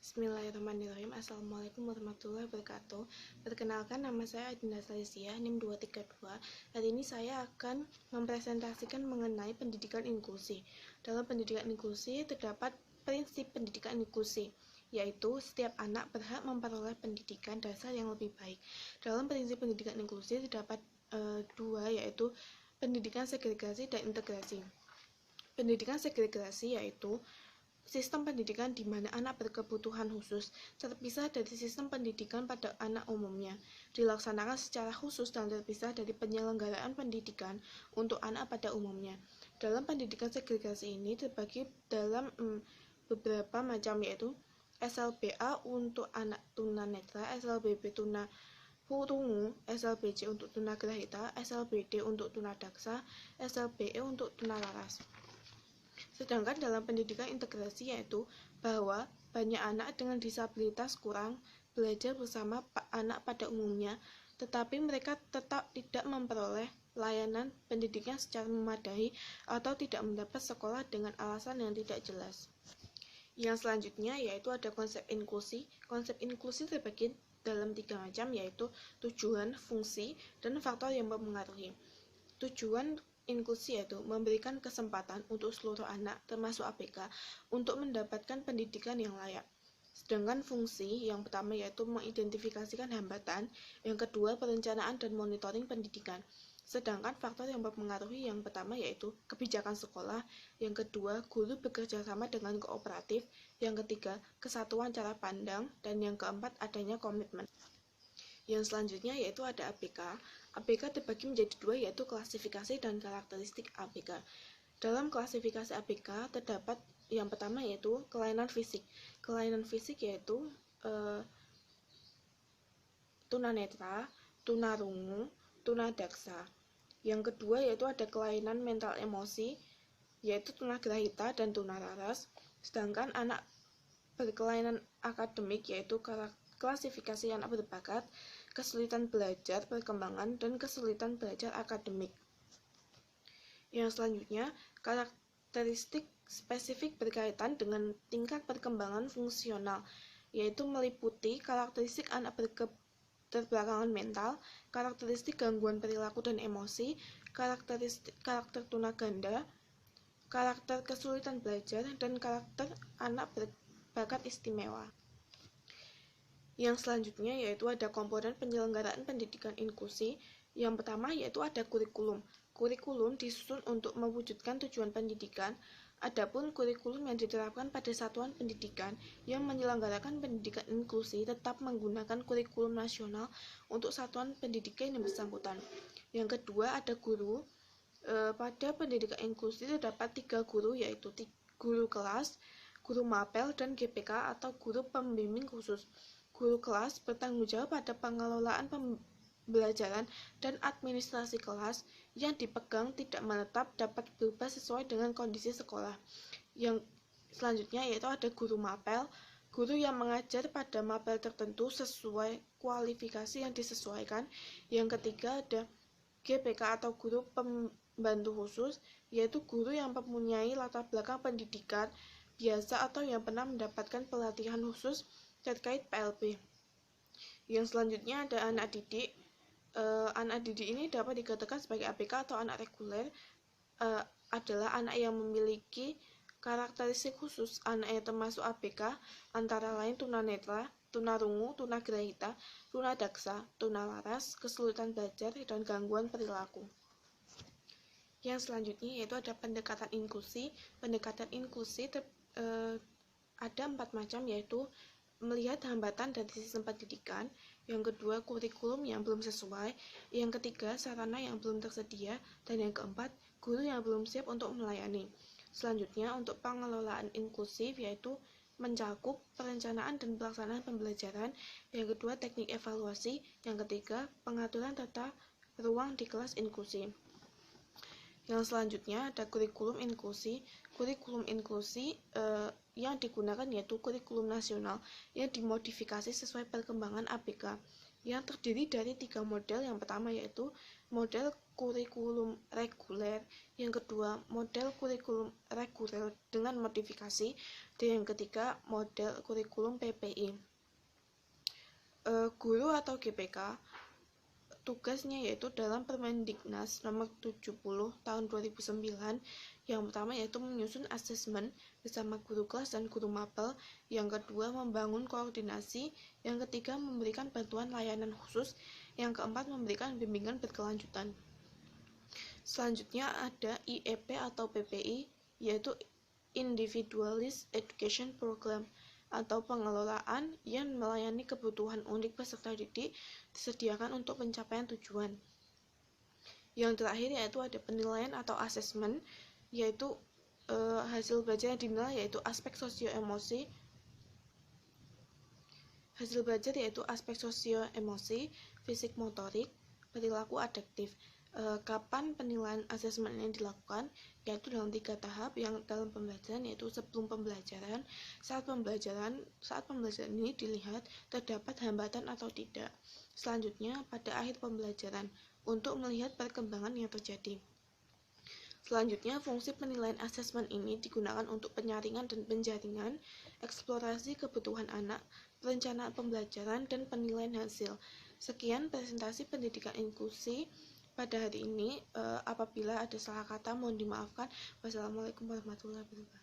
Bismillahirrahmanirrahim. Assalamualaikum warahmatullahi wabarakatuh. Perkenalkan, nama saya Adinda Salisia, NIM 232. Hari ini saya akan mempresentasikan mengenai pendidikan inklusi. Dalam pendidikan inklusi terdapat prinsip pendidikan inklusi, yaitu setiap anak berhak memperoleh pendidikan dasar yang lebih baik. Dalam prinsip pendidikan inklusi terdapat dua, yaitu pendidikan segregasi dan integrasi. Pendidikan segregasi yaitu sistem pendidikan di mana anak berkebutuhan khusus terpisah dari sistem pendidikan pada anak umumnya, dilaksanakan secara khusus dan terpisah dari penyelenggaraan pendidikan untuk anak pada umumnya. Dalam pendidikan segregasi ini terbagi dalam beberapa macam, yaitu SLBA untuk anak tunanetra, SLBB tunarungu, SLBC untuk tunagrahita, SLBD untuk tunadaksa, SLBE untuk tunalaras. Sedangkan dalam pendidikan integrasi yaitu bahwa banyak anak dengan disabilitas kurang belajar bersama anak pada umumnya, tetapi mereka tetap tidak memperoleh layanan pendidikan secara memadai atau tidak mendapat sekolah dengan alasan yang tidak jelas. Yang selanjutnya yaitu ada konsep inklusi. Konsep inklusi terbagi dalam tiga macam, yaitu tujuan, fungsi, dan faktor yang mempengaruhi. Tujuan inklusi yaitu memberikan kesempatan untuk seluruh anak, termasuk ABK, untuk mendapatkan pendidikan yang layak. Sedangkan fungsi yang pertama yaitu mengidentifikasikan hambatan, yang kedua perencanaan dan monitoring pendidikan. Sedangkan faktor yang mempengaruhi yang pertama yaitu kebijakan sekolah, yang kedua guru bekerja sama dengan kooperatif, yang ketiga kesatuan cara pandang, dan yang keempat adanya komitmen. Yang selanjutnya yaitu ada ABK. ABK terbagi menjadi dua, yaitu klasifikasi dan karakteristik ABK. Dalam klasifikasi ABK terdapat yang pertama yaitu kelainan fisik. Kelainan fisik yaitu tunanetra, tunarungu, tunadaksa. Yang kedua yaitu ada kelainan mental emosi, yaitu tunagrahita dan tunalaras. Sedangkan anak berkelainan akademik yaitu klasifikasi anak berbakat, kesulitan belajar, perkembangan, dan kesulitan belajar akademik. Yang selanjutnya, karakteristik spesifik berkaitan dengan tingkat perkembangan fungsional, yaitu meliputi karakteristik anak berketerbelakangan mental, karakteristik gangguan perilaku dan emosi, karakter tunaganda, karakter kesulitan belajar, dan karakter anak berbakat istimewa. Yang selanjutnya yaitu ada komponen penyelenggaraan pendidikan inklusi. Yang pertama yaitu ada kurikulum. Kurikulum disusun untuk mewujudkan tujuan pendidikan. Adapun kurikulum yang diterapkan pada satuan pendidikan yang menyelenggarakan pendidikan inklusi tetap menggunakan kurikulum nasional untuk satuan pendidikan yang bersangkutan. Yang kedua ada guru. Pada pendidikan inklusi terdapat 3 guru, yaitu guru kelas, guru mapel, dan GPK atau guru pembimbing khusus. Guru kelas bertanggung jawab pada pengelolaan pembelajaran dan administrasi kelas, yang dipegang tidak menetap, dapat berubah sesuai dengan kondisi sekolah. Yang selanjutnya yaitu ada guru mapel, guru yang mengajar pada mapel tertentu sesuai kualifikasi yang disesuaikan. Yang ketiga ada GPK atau guru pembantu khusus, yaitu guru yang mempunyai latar belakang pendidikan biasa atau yang pernah mendapatkan pelatihan khusus terkait PLB. Yang selanjutnya ada anak didik. Anak didik ini dapat dikatakan sebagai ABK atau anak reguler. Adalah anak yang memiliki karakteristik khusus. Anak yang termasuk ABK antara lain tunanetra, tunarungu, tunagrahita, tunadaksa, tunalaras, kesulitan belajar, dan gangguan perilaku. Yang selanjutnya yaitu ada pendekatan inklusi. Pendekatan inklusi ada 4 macam, yaitu melihat hambatan dari sistem pendidikan, yang kedua kurikulum yang belum sesuai, yang ketiga sarana yang belum tersedia, dan yang keempat guru yang belum siap untuk melayani. Selanjutnya untuk pengelolaan inklusif yaitu mencakup perencanaan dan pelaksanaan pembelajaran, yang kedua teknik evaluasi, yang ketiga pengaturan tata ruang di kelas inklusi. Yang selanjutnya ada kurikulum inklusi. Kurikulum inklusi yang digunakan yaitu kurikulum nasional yang dimodifikasi sesuai perkembangan ABK, yang terdiri dari 3 model. Yang pertama yaitu model kurikulum reguler, yang kedua model kurikulum reguler dengan modifikasi, dan yang ketiga model kurikulum PPI. Guru atau GPK tugasnya yaitu dalam Permendiknas nomor 70 tahun 2009. Yang pertama yaitu menyusun asesmen bersama guru kelas dan guru mapel, yang kedua membangun koordinasi, yang ketiga memberikan bantuan layanan khusus, yang keempat memberikan bimbingan berkelanjutan. Selanjutnya ada IEP atau PPI, yaitu Individualized Education Program, atau pengelolaan yang melayani kebutuhan unik peserta didik disediakan untuk pencapaian tujuan. Yang terakhir yaitu ada penilaian atau asesmen, yaitu hasil belajar yang dinilai yaitu aspek sosio-emosi. Hasil belajar yaitu aspek sosio-emosi, fisik motorik, perilaku adaptif. Kapan penilaian asesmen ini dilakukan, yaitu dalam 3 tahap. Yang dalam pembelajaran yaitu sebelum pembelajaran, saat pembelajaran ini dilihat terdapat hambatan atau tidak. Selanjutnya pada akhir pembelajaran untuk melihat perkembangan yang terjadi. Selanjutnya fungsi penilaian asesmen ini digunakan untuk penyaringan dan penjaringan, eksplorasi kebutuhan anak, perencanaan pembelajaran, dan penilaian hasil. Sekian presentasi pendidikan inklusi pada hari ini. Apabila ada salah kata mohon dimaafkan. Wassalamualaikum warahmatullahi wabarakatuh.